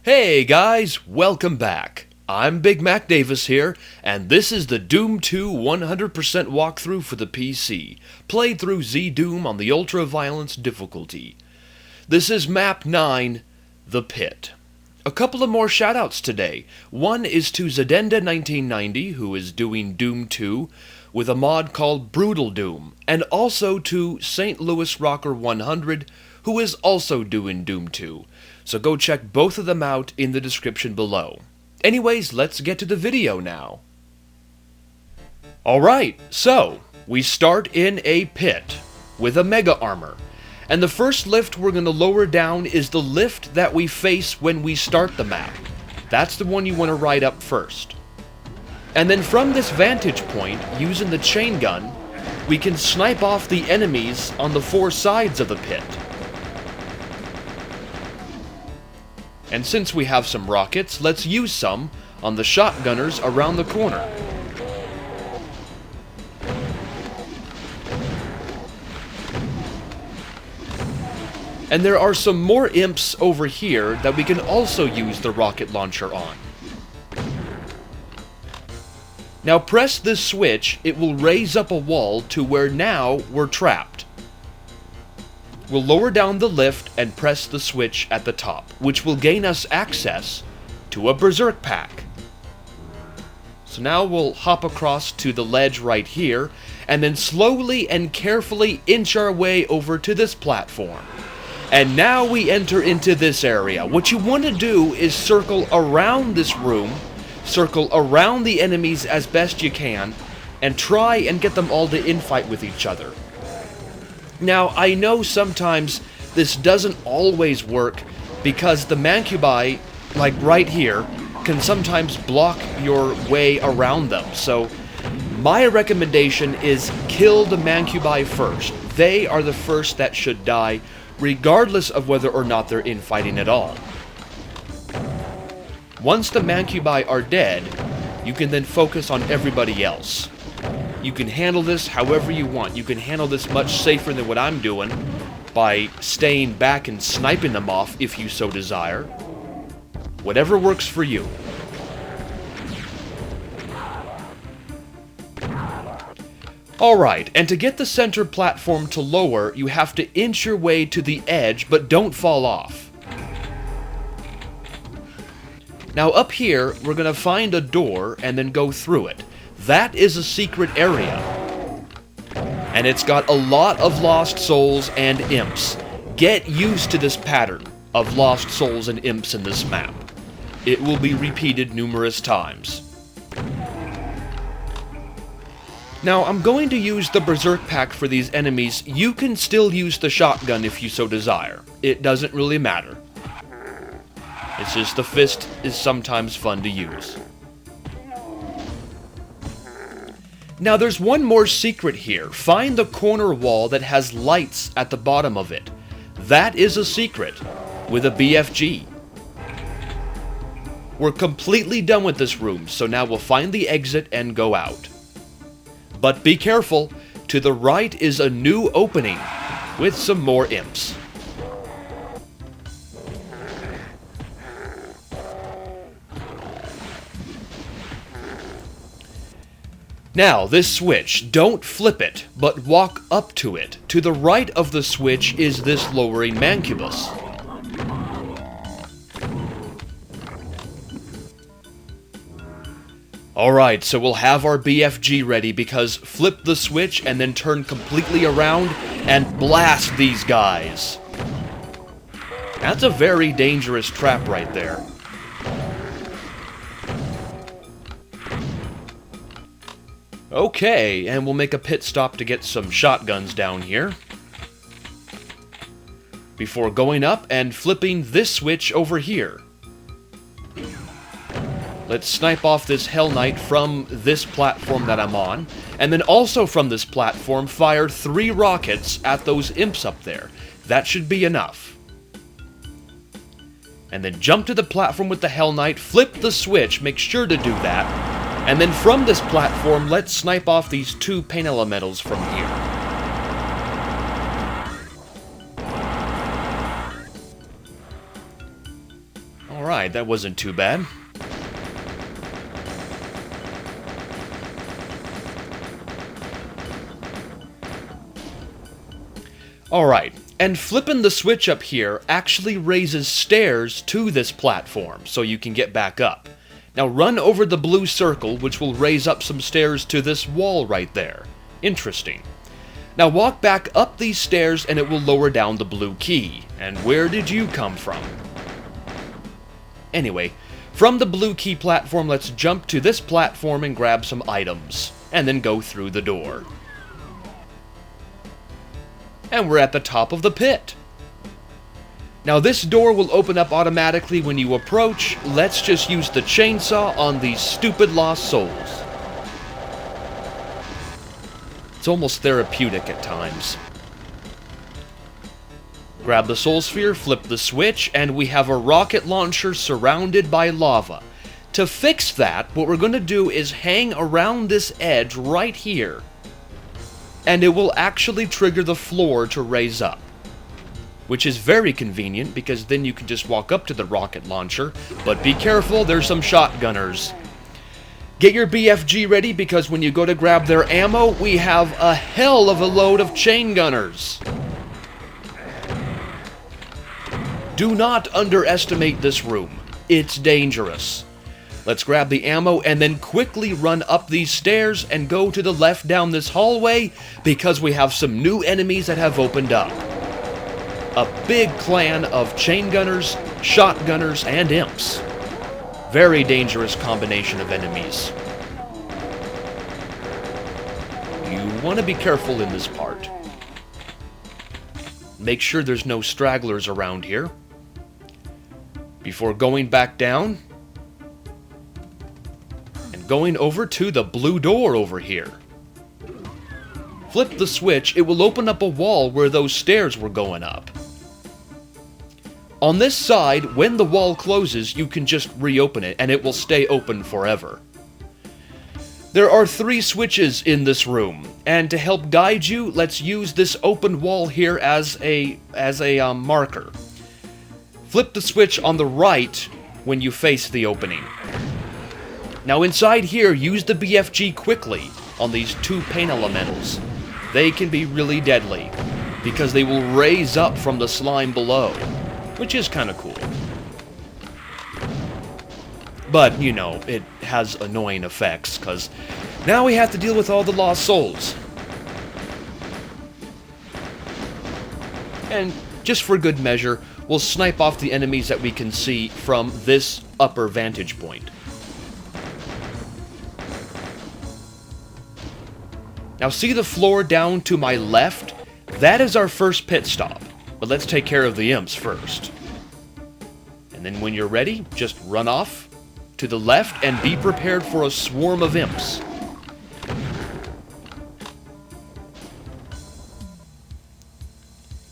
Hey guys, welcome back. I'm Big Mac Davis here, and this is the Doom 2 100% walkthrough for the PC, played through ZDoom on the ultra-violence difficulty. This is Map 9, The Pit. A couple of more shoutouts today. One is to Zedenda1990, who is doing Doom 2 with a mod called Brutal Doom, and also to St. Louis Rocker 100, who is also doing Doom 2. So go check both of them out in the description below. Anyways, let's get to the video now. Alright, so we start in a pit with a mega armor. And the first lift we're going to lower down is the lift that we face when we start the map. That's the one you want to ride up first. And then from this vantage point, using the chain gun, we can snipe off the enemies on the four sides of the pit. And since we have some rockets, let's use some on the shotgunners around the corner. And there are some more imps over here that we can also use the rocket launcher on. Now press this switch, it will raise up a wall to where now we're trapped. We'll lower down the lift and press the switch at the top, which will gain us access to a berserk pack. So now we'll hop across to the ledge right here, and then slowly and carefully inch our way over to this platform. And now we enter into this area. What you want to do is circle around this room, circle around the enemies as best you can, and try and get them all to infight with each other. Now, I know sometimes this doesn't always work because the mancubi, like right here, can sometimes block your way around them. So, my recommendation is kill the mancubi first. They are the first that should die, regardless of whether or not they're infighting at all. Once the mancubi are dead, you can then focus on everybody else. You can handle this however you want. You can handle this much safer than what I'm doing by staying back and sniping them off if you so desire. Whatever works for you. Alright, and to get the center platform to lower, you have to inch your way to the edge, but don't fall off. Now up here, we're going to find a door and then go through it. That is a secret area. And it's got a lot of lost souls and imps. Get used to this pattern of lost souls and imps in this map. It will be repeated numerous times. Now, I'm going to use the berserk pack for these enemies. You can still use the shotgun if you so desire. It doesn't really matter. It's just the fist is sometimes fun to use. Now there's one more secret here. Find the corner wall that has lights at the bottom of it. That is a secret with a BFG. We're completely done with this room, so now we'll find the exit and go out. But be careful, to the right is a new opening with some more imps. Now, this switch, don't flip it, but walk up to it. To the right of the switch is this lowering mancubus. Alright, so we'll have our BFG ready because flip the switch and then turn completely around and blast these guys. That's a very dangerous trap right there. Okay, and we'll make a pit stop to get some shotguns down here before going up and flipping this switch over here. Let's snipe off this Hell Knight from this platform that I'm on, and then also from this platform fire 3 rockets at those imps up there. That should be enough. And then jump to the platform with the Hell Knight, flip the switch, make sure to do that. And then from this platform, let's snipe off these 2 paint elementals from here. Alright, that wasn't too bad. Alright, and flipping the switch up here actually raises stairs to this platform, so you can get back up. Now run over the blue circle, which will raise up some stairs to this wall right there. Interesting. Now walk back up these stairs and it will lower down the blue key. And where did you come from? Anyway, from the blue key platform, let's jump to this platform and grab some items, and then go through the door. And we're at the top of the pit. Now this door will open up automatically when you approach. Let's just use the chainsaw on these stupid lost souls. It's almost therapeutic at times. Grab the soul sphere, flip the switch, and we have a rocket launcher surrounded by lava. To fix that, what we're going to do is hang around this edge right here, and it will actually trigger the floor to raise up. Which is very convenient, because then you can just walk up to the rocket launcher, but be careful, there's some shotgunners. Get your BFG ready, because when you go to grab their ammo, we have a hell of a load of chain gunners. Do not underestimate this room. It's dangerous. Let's grab the ammo and then quickly run up these stairs and go to the left down this hallway, because we have some new enemies that have opened up. A big clan of chain gunners, shotgunners, and imps. Very dangerous combination of enemies. You want to be careful in this part. Make sure there's no stragglers around here. Before going back down, and going over to the blue door over here. Flip the switch, it will open up a wall where those stairs were going up. On this side, when the wall closes, you can just reopen it, and it will stay open forever. There are 3 switches in this room, and to help guide you, let's use this open wall here as a marker. Flip the switch on the right when you face the opening. Now inside here, use the BFG quickly on these 2 pain elementals. They can be really deadly, because they will raise up from the slime below, which is kind of cool. But, you know, it has annoying effects, because now we have to deal with all the lost souls. And just for good measure, we'll snipe off the enemies that we can see from this upper vantage point. Now see the floor down to my left? That is our first pit stop. But let's take care of the imps first. And then when you're ready, just run off to the left and be prepared for a swarm of imps.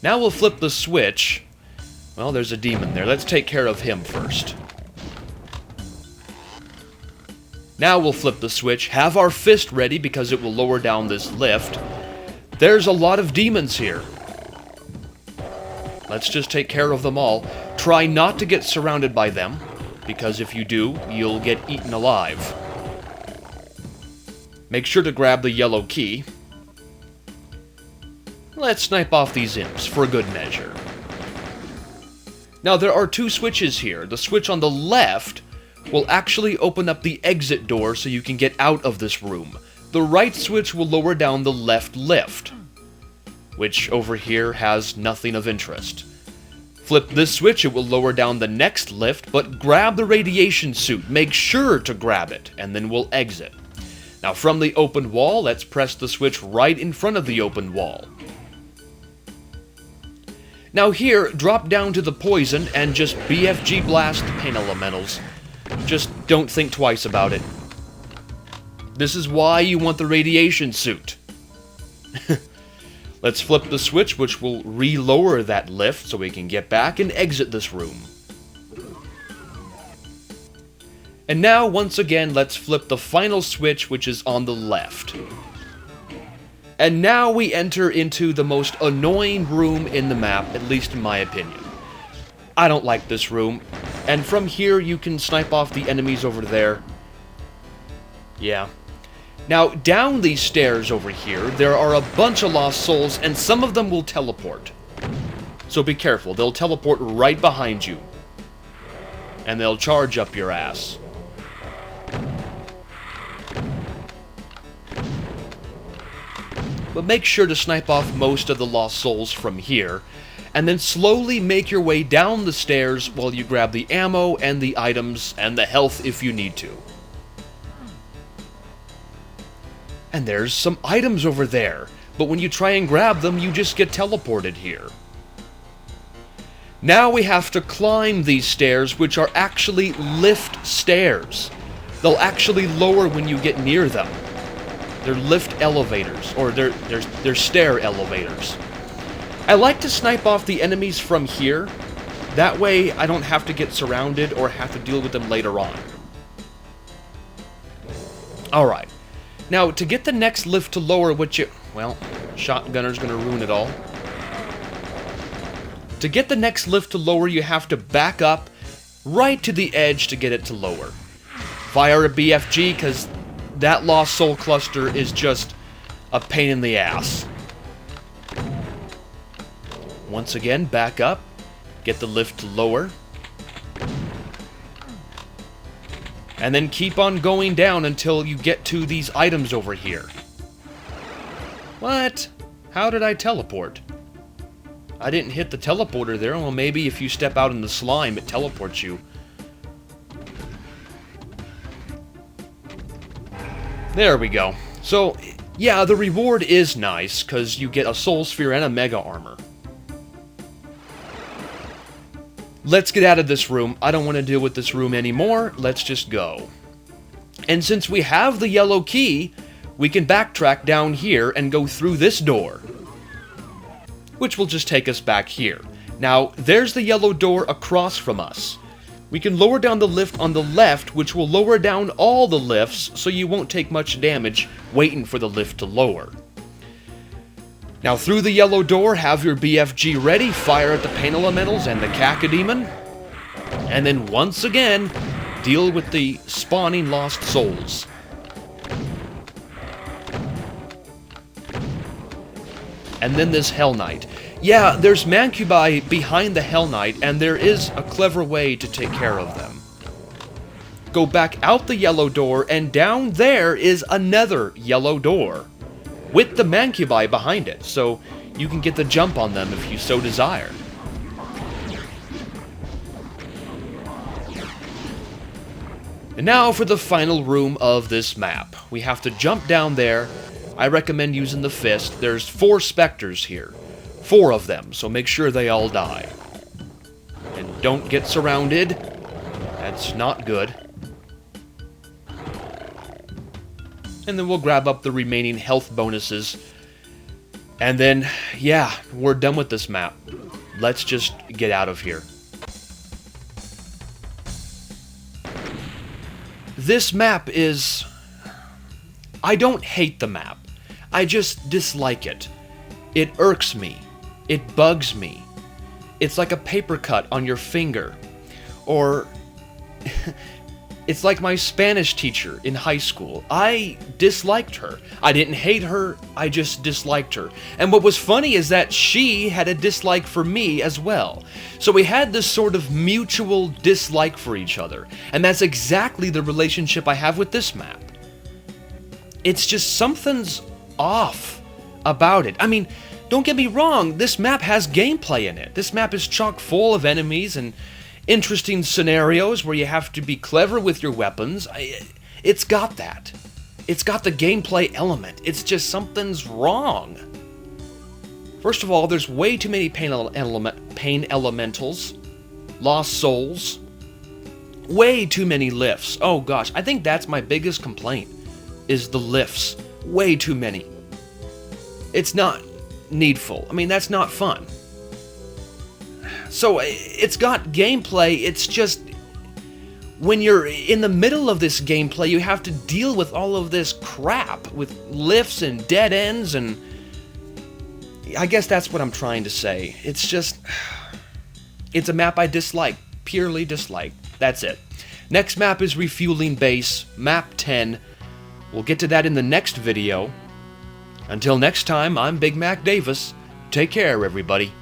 Now we'll flip the switch. Well, there's a demon there. Let's take care of him first. Now we'll flip the switch, have our fist ready because it will lower down this lift. There's a lot of demons here. Let's just take care of them all. Try not to get surrounded by them, because if you do, you'll get eaten alive. Make sure to grab the yellow key. Let's snipe off these imps for good measure. Now there are 2 switches here. The switch on the left will actually open up the exit door so you can get out of this room. The right switch will lower down the left lift, which over here has nothing of interest. Flip this switch, it will lower down the next lift, but grab the radiation suit. Make sure to grab it, and then we'll exit. Now from the open wall, let's press the switch right in front of the open wall. Now here, drop down to the poison and just BFG blast the pain elementals. Just don't think twice about it. This is why you want the radiation suit. Let's flip the switch, which will re-lower that lift so we can get back and exit this room. And now, once again, let's flip the final switch, which is on the left. And now we enter into the most annoying room in the map, at least in my opinion. I don't like this room. And from here, you can snipe off the enemies over there. Yeah. Now, down these stairs over here, there are a bunch of lost souls, and some of them will teleport. So be careful, they'll teleport right behind you. And they'll charge up your ass. But make sure to snipe off most of the lost souls from here, and then slowly make your way down the stairs while you grab the ammo and the items and the health if you need to. And there's some items over there, but when you try and grab them, you just get teleported here. Now we have to climb these stairs, which are actually lift stairs. They'll actually lower when you get near them. They're lift elevators, or they're stair elevators. I like to snipe off the enemies from here. That way I don't have to get surrounded or have to deal with them later on. Alright. Now, to get the next lift to lower, well, shotgunner's gonna ruin it all. To get the next lift to lower, you have to back up right to the edge to get it to lower. Fire a BFG, because that lost soul cluster is just a pain in the ass. Once again, back up, get the lift to lower, and then keep on going down until you get to these items over here. What? How did I teleport? I didn't hit the teleporter there. Well, maybe if you step out in the slime, it teleports you. There we go. So, yeah, the reward is nice, because you get a soul sphere and a mega armor. Let's get out of this room. I don't want to deal with this room anymore. Let's just go. And since we have the yellow key, we can backtrack down here and go through this door, which will just take us back here. Now, there's the yellow door across from us. We can lower down the lift on the left, which will lower down all the lifts, so you won't take much damage waiting for the lift to lower. Now, through the yellow door, have your BFG ready, fire at the pain elementals and the cacodemon, and then once again, deal with the spawning lost souls. And then this Hell Knight. Yeah, there's Mancubi behind the Hell Knight, and there is a clever way to take care of them. Go back out the yellow door, and down there is another yellow door, with the Mancubi behind it, so you can get the jump on them if you so desire. And now for the final room of this map. We have to jump down there. I recommend using the fist. There's 4 specters here. 4 of them, so make sure they all die. And don't get surrounded. That's not good. And then we'll grab up the remaining health bonuses. And then, yeah, we're done with this map. Let's just get out of here. This map is... I don't hate the map. I just dislike it. It irks me. It bugs me. It's like a paper cut on your finger. Or... It's like my Spanish teacher in high school. I disliked her. I didn't hate her, I just disliked her. And what was funny is that she had a dislike for me as well. So we had this sort of mutual dislike for each other. And that's exactly the relationship I have with this map. It's just something's off about it. I mean, don't get me wrong, this map has gameplay in it. This map is chock full of enemies and interesting scenarios where you have to be clever with your weapons. It's got that. It's got the gameplay element. It's just something's wrong. First of all, there's way too many pain elementals, lost souls, way too many lifts. Oh gosh, I think that's my biggest complaint, is the lifts. Way too many. It's not needful. I mean, that's not fun. So, it's got gameplay, it's just, when you're in the middle of this gameplay, you have to deal with all of this crap, with lifts and dead ends, and I guess that's what I'm trying to say. It's just, it's a map I dislike, purely disliked. That's it. Next map is Refueling Base, Map 10. We'll get to that in the next video. Until next time, I'm Big Mac Davis. Take care, everybody.